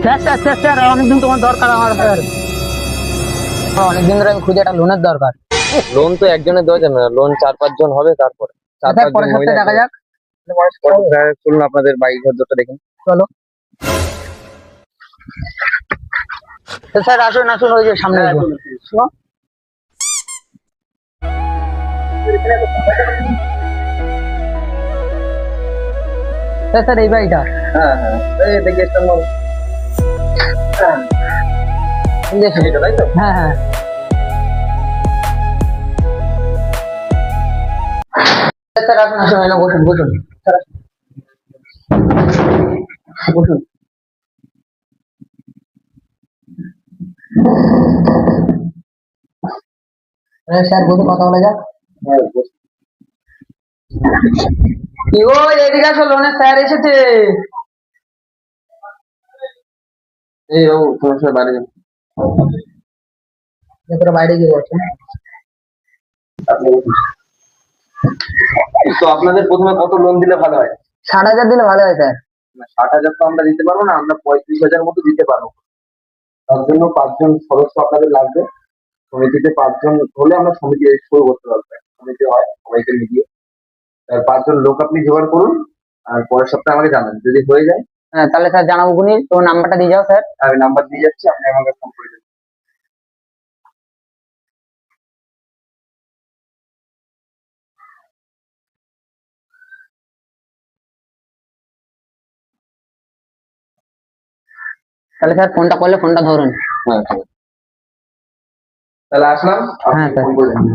Sir sir sir sir অনেকদিন তোমার দরকার আমার স্যার। অনেকদিন ধরে আমি খুঁজে একটা লোনের দরকার। লোন তো একজনের দেওয়া যাবে না, লোন 4-5 জন হবে, তারপরে চার স্যার পাঁচজন পরের মহিলা সপ্তাহে দেখা যাক। চলুন আপনাদের বাড়ি ঘরটা দেখুন। চলো স্যার, আসুন আসুন, ওই যে সামনে আসুন। শোনো। স্যার স্যার, এই বাড়িটা। হ্যাঁ হ্যাঁ, এই দেখি একটা নম্বর। হ্যাঁ, এই দেখুন। এটা তাই তো? হ্যাঁ হ্যাঁ স্যার স্যার, আসুন আসুন, এনে বসুন বসুন। স্যার, আসুন, বসুন। স্যার বসে কথা বলা যাক। হ্যাঁ, বস- কি গো, এদিকে আসো, লোনের স্যার এসেছে। এই বাবু, তোমার সাথে বাড়ি যান। ভেতরে বাইরে গিয়ে বসো। আপনি বসুন। তো আপনাদের প্রথমে কত লোন দিলে ভালো হয়? 60,000 দিলে ভালো হয় স্যার। 60,000 তো আমরা দিতে পারবো না, আমরা 35,000 মতো দিতে পারবো। তার জন্য 5 জন সদস্য আপনাদের লাগবে। সমিতিতে 5 জন হলে আমরা সমিতি শুরু করতে পারবো। সমিতি হয় সবাইকে মিলিয়ে। আর 5 জন লোক আপনি জোগাড় করুন, আর পরের সপ্তাহে আমাকে জানান যদি হয়ে যায়। হ্যাঁ, তাহলে স্যার জানাবো খুনি, তো নাম্বারটা দিয়ে যাও স্যার। আমি নাম্বার দিয়ে যাচ্ছি, আপনি আমাকে ফোন করে দেবেন। তাহলে স্যার ফোনটা করলে ফোনটা ধরুন। হ্যাঁ, ঠিক আছে। তাহলে আসলাম, আপনি হ্যাঁ স্যার। ফোন করে দেবেন।